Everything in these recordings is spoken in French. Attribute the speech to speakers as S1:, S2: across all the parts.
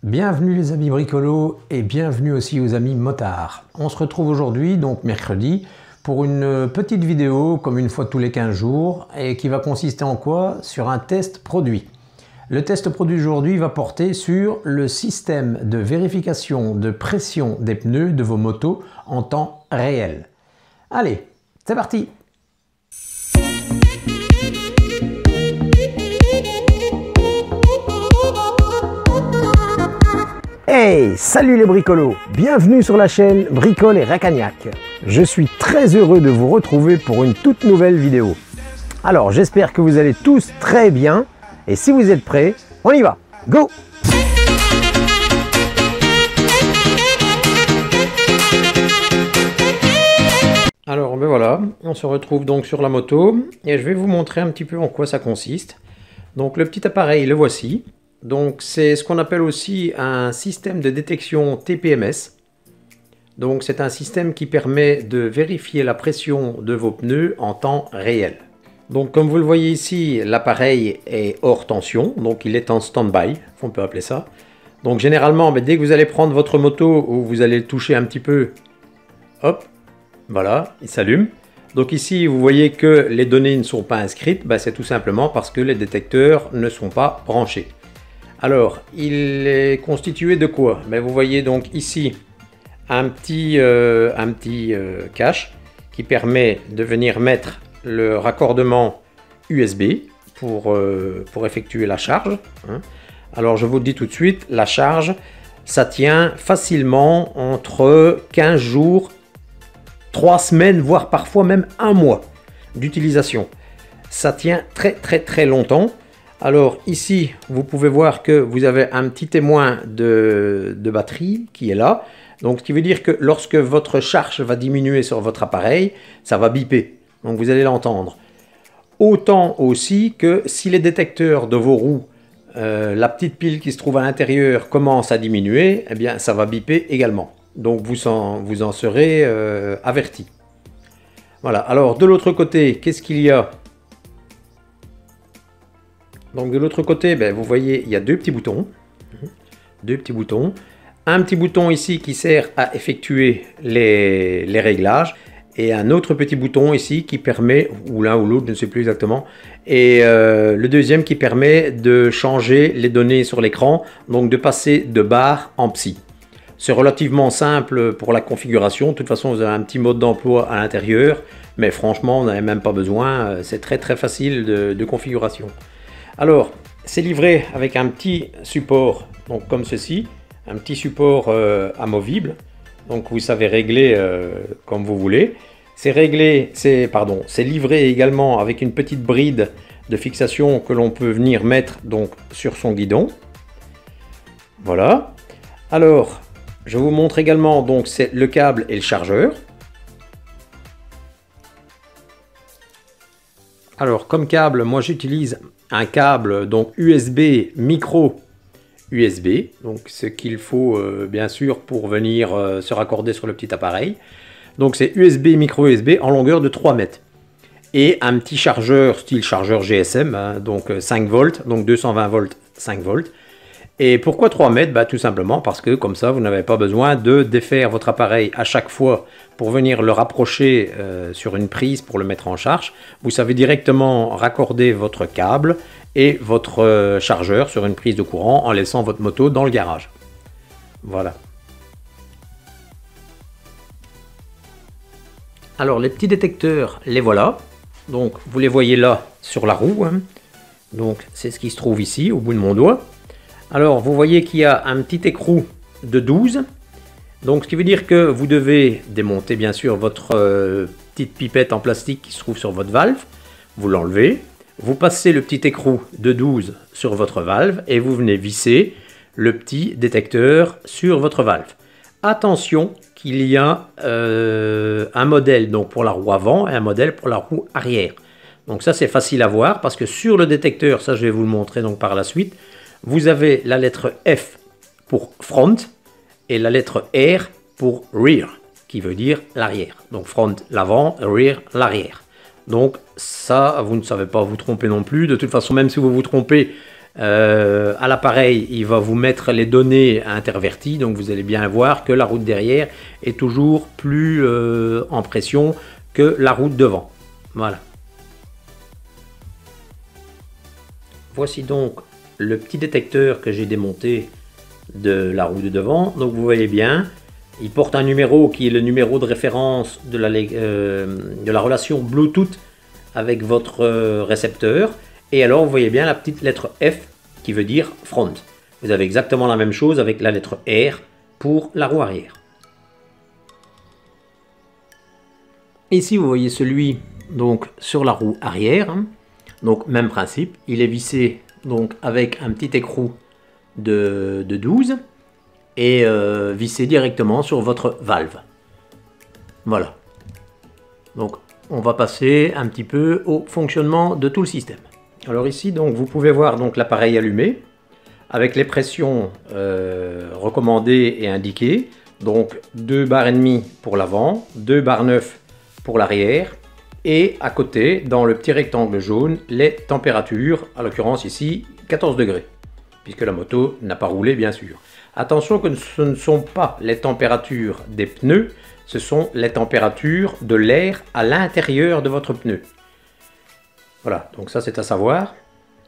S1: Bienvenue les amis bricolos et bienvenue aussi aux amis motards. On se retrouve aujourd'hui, donc mercredi, pour une petite vidéo comme une fois tous les 15 jours et qui va consister en quoi? Sur un test produit. Le test produit aujourd'hui va porter sur le système de vérification de pression des pneus de vos motos en temps réel. Allez, c'est parti! Hey, salut les bricolos! Bienvenue sur la chaîne Bricole et Racagnac. Je suis très heureux de vous retrouver pour une toute nouvelle vidéo. Alors, j'espère que vous allez tous très bien. Et si vous êtes prêts, on y va! Go! Alors, ben voilà, on se retrouve donc sur la moto. Et je vais vous montrer un petit peu en quoi ça consiste. Donc, le petit appareil, le voici. Donc c'est ce qu'on appelle aussi un système de détection TPMS. Donc c'est un système qui permet de vérifier la pression de vos pneus en temps réel. Donc comme vous le voyez ici, l'appareil est hors tension, donc il est en stand-by, on peut appeler ça. Donc généralement, dès que vous allez prendre votre moto ou vous allez le toucher un petit peu, hop, voilà, il s'allume. Donc ici, vous voyez que les données ne sont pas inscrites, c'est tout simplement parce que les détecteurs ne sont pas branchés. Alors, il est constitué de quoi? Vous voyez donc ici un petit cache qui permet de venir mettre le raccordement USB pour effectuer la charge. Alors, je vous le dis tout de suite, la charge, ça tient facilement entre 15 jours, 3 semaines, voire parfois même un mois d'utilisation. Ça tient très longtemps. Alors ici, vous pouvez voir que vous avez un petit témoin de batterie qui est là. Donc ce qui veut dire que lorsque votre charge va diminuer sur votre appareil, ça va biper. Donc vous allez l'entendre. Autant aussi que si les détecteurs de vos roues, la petite pile qui se trouve à l'intérieur commence à diminuer, eh bien ça va biper également. Donc vous en serez averti. Voilà, alors de l'autre côté, qu'est-ce qu'il y a ? Donc de l'autre côté, vous voyez, il y a deux petits boutons. Un petit bouton ici qui sert à effectuer les réglages. Et un autre petit bouton ici qui permet, ou l'un ou l'autre, je ne sais plus exactement. Et le deuxième qui permet de changer les données sur l'écran. Donc de passer de bar en psy. C'est relativement simple pour la configuration. De toute façon, vous avez un petit mode d'emploi à l'intérieur. Mais franchement, vous n'avez même pas besoin. C'est très facile de configuration. Alors, c'est livré avec un petit support, donc comme ceci, un petit support amovible. Donc vous savez régler comme vous voulez. C'est livré également avec une petite bride de fixation que l'on peut venir mettre donc sur son guidon. Voilà. Alors, je vous montre également donc c'est le câble et le chargeur. Alors comme câble, moi j'utilise un câble donc USB micro USB, donc ce qu'il faut bien sûr pour venir se raccorder sur le petit appareil. Donc c'est USB micro USB en longueur de 3 mètres. Et un petit chargeur style chargeur GSM, donc 5 volts, donc 220 volts, 5 volts. Et pourquoi 3 mètres? Tout simplement parce que comme ça vous n'avez pas besoin de défaire votre appareil à chaque fois pour venir le rapprocher sur une prise pour le mettre en charge. Vous savez directement raccorder votre câble et votre chargeur sur une prise de courant en laissant votre moto dans le garage. Voilà. Alors les petits détecteurs, les voilà. Donc vous les voyez là sur la roue. Donc c'est ce qui se trouve ici au bout de mon doigt. Alors, vous voyez qu'il y a un petit écrou de 12. Donc, ce qui veut dire que vous devez démonter, bien sûr, votre petite pipette en plastique qui se trouve sur votre valve. Vous l'enlevez. Vous passez le petit écrou de 12 sur votre valve et vous venez visser le petit détecteur sur votre valve. Attention qu'il y a un modèle donc pour la roue avant et un modèle pour la roue arrière. Donc, ça, c'est facile à voir parce que sur le détecteur, ça, je vais vous le montrer donc par la suite, vous avez la lettre F pour front et la lettre R pour rear, qui veut dire l'arrière. Donc front, l'avant, rear, l'arrière. Donc ça, vous ne savez pas vous tromper non plus. De toute façon, même si vous vous trompez, à l'appareil, il va vous mettre les données interverties, donc vous allez bien voir que la roue de derrière est toujours plus en pression que la roue de devant. Voilà. Voici donc le petit détecteur que j'ai démonté de la roue de devant. Donc vous voyez bien, il porte un numéro qui est le numéro de référence de la relation Bluetooth avec votre récepteur. Et alors vous voyez bien la petite lettre F qui veut dire front. Vous avez exactement la même chose avec la lettre R pour la roue arrière. Ici vous voyez celui donc sur la roue arrière. Donc même principe, il est vissé donc avec un petit écrou de 12 et vissé directement sur votre valve. Voilà. Donc on va passer un petit peu au fonctionnement de tout le système. Alors ici donc vous pouvez voir donc l'appareil allumé avec les pressions recommandées et indiquées. Donc 2 bars et demi pour l'avant, 2 bars 9 pour l'arrière. Et à côté, dans le petit rectangle jaune, les températures, à l'occurrence ici, 14 degrés, puisque la moto n'a pas roulé bien sûr. Attention que ce ne sont pas les températures des pneus, ce sont les températures de l'air à l'intérieur de votre pneu. Voilà, donc ça c'est à savoir.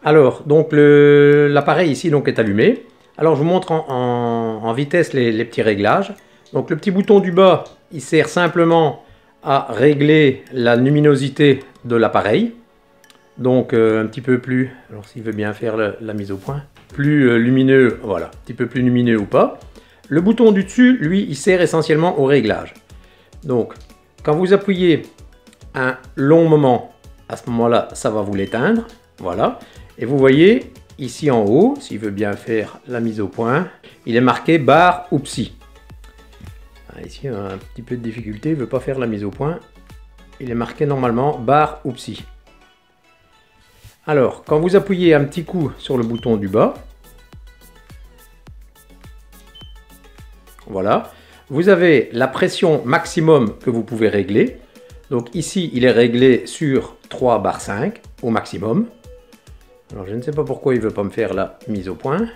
S1: Alors, donc l'appareil ici donc est allumé. Alors je vous montre en vitesse les petits réglages. Donc le petit bouton du bas, il sert simplement à régler la luminosité de l'appareil. Donc un petit peu plus, alors s'il veut bien faire la mise au point, plus lumineux, voilà, un petit peu plus lumineux ou pas. Le bouton du dessus, lui, il sert essentiellement au réglage. Donc quand vous appuyez un long moment, à ce moment-là, ça va vous l'éteindre, voilà. Et vous voyez ici en haut, s'il veut bien faire la mise au point, il est marqué barre ou psy. Ici, on a un petit peu de difficulté, il ne veut pas faire la mise au point. Il est marqué normalement barre ou psy. Alors, quand vous appuyez un petit coup sur le bouton du bas, voilà, vous avez la pression maximum que vous pouvez régler. Donc ici, il est réglé sur 3 bar 5 au maximum. Alors, je ne sais pas pourquoi il ne veut pas me faire la mise au point.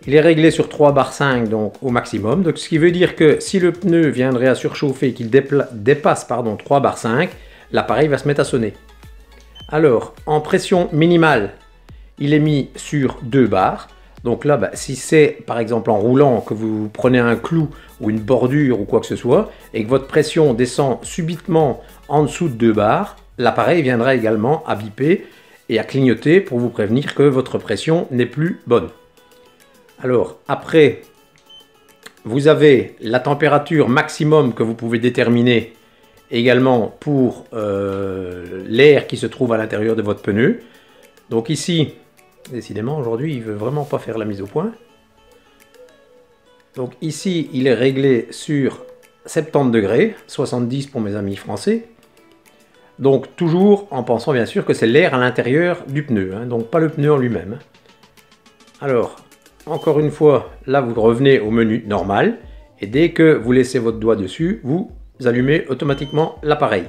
S1: Il est réglé sur 3 bar 5 donc au maximum, donc ce qui veut dire que si le pneu viendrait à surchauffer et qu'il dépasse 3 bar 5, l'appareil va se mettre à sonner. Alors en pression minimale, il est mis sur 2 bars. Donc là, si c'est par exemple en roulant que vous prenez un clou ou une bordure ou quoi que ce soit et que votre pression descend subitement en dessous de 2 bars, l'appareil viendra également à biper et à clignoter pour vous prévenir que votre pression n'est plus bonne. Alors après, vous avez la température maximum que vous pouvez déterminer également pour l'air qui se trouve à l'intérieur de votre pneu. Donc ici, décidément aujourd'hui il ne veut vraiment pas faire la mise au point. Donc ici il est réglé sur 70 degrés, 70 pour mes amis français. Donc toujours en pensant bien sûr que c'est l'air à l'intérieur du pneu, hein, donc pas le pneu en lui-même. Alors, encore une fois, là vous revenez au menu normal et dès que vous laissez votre doigt dessus, vous allumez automatiquement l'appareil.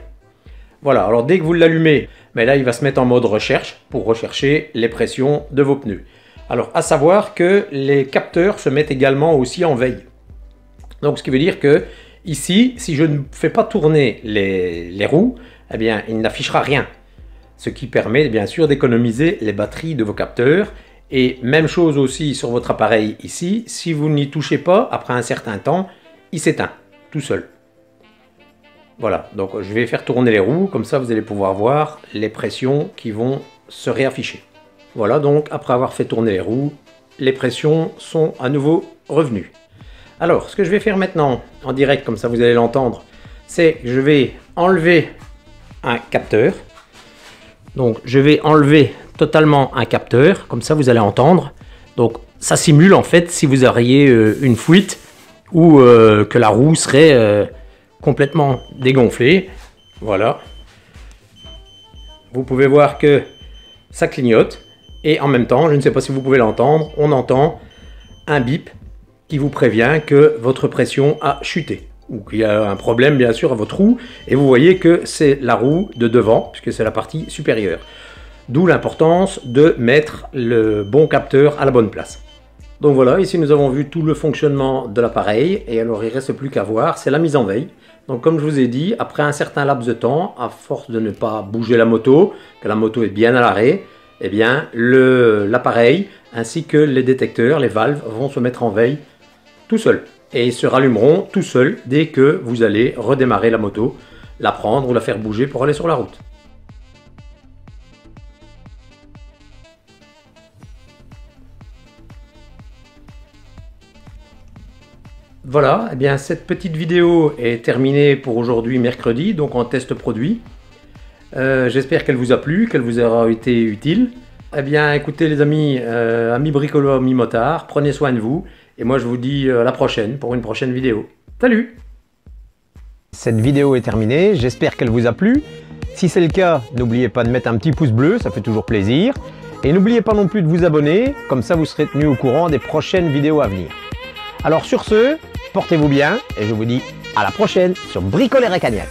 S1: Voilà, alors dès que vous l'allumez, mais là il va se mettre en mode recherche pour rechercher les pressions de vos pneus. Alors à savoir que les capteurs se mettent également aussi en veille. Donc ce qui veut dire que ici, si je ne fais pas tourner les roues, eh bien il n'affichera rien. Ce qui permet bien sûr d'économiser les batteries de vos capteurs. Et même chose aussi sur votre appareil ici, si vous n'y touchez pas, après un certain temps, il s'éteint tout seul. Voilà, donc je vais faire tourner les roues, comme ça vous allez pouvoir voir les pressions qui vont se réafficher. Voilà, donc après avoir fait tourner les roues, les pressions sont à nouveau revenues. Alors, ce que je vais faire maintenant, en direct, comme ça vous allez l'entendre, c'est que je vais enlever un capteur. Donc je vais enlever totalement un capteur, comme ça vous allez entendre. Donc ça simule en fait si vous auriez une fuite ou que la roue serait complètement dégonflée. Voilà. Vous pouvez voir que ça clignote et en même temps, je ne sais pas si vous pouvez l'entendre, on entend un bip qui vous prévient que votre pression a chuté ou qu'il y a un problème bien sûr à votre roue et vous voyez que c'est la roue de devant puisque c'est la partie supérieure. D'où l'importance de mettre le bon capteur à la bonne place. Donc voilà, ici nous avons vu tout le fonctionnement de l'appareil et alors il ne reste plus qu'à voir, c'est la mise en veille. Donc comme je vous ai dit, après un certain laps de temps, à force de ne pas bouger la moto, que la moto est bien à l'arrêt, eh bien l'appareil ainsi que les détecteurs, les valves vont se mettre en veille tout seuls. Et ils se rallumeront tout seuls dès que vous allez redémarrer la moto, la prendre ou la faire bouger pour aller sur la route. Voilà, eh bien cette petite vidéo est terminée pour aujourd'hui mercredi, donc en test produit. J'espère qu'elle vous a plu, qu'elle vous aura été utile. Eh bien écoutez les amis, amis bricoleurs, amis motards, prenez soin de vous. Et moi je vous dis à la prochaine pour une prochaine vidéo. Salut! Cette vidéo est terminée, j'espère qu'elle vous a plu. Si c'est le cas, n'oubliez pas de mettre un petit pouce bleu, ça fait toujours plaisir. Et n'oubliez pas non plus de vous abonner, comme ça vous serez tenu au courant des prochaines vidéos à venir. Alors sur ce, portez-vous bien et je vous dis à la prochaine sur Bricoleur et Cagnac.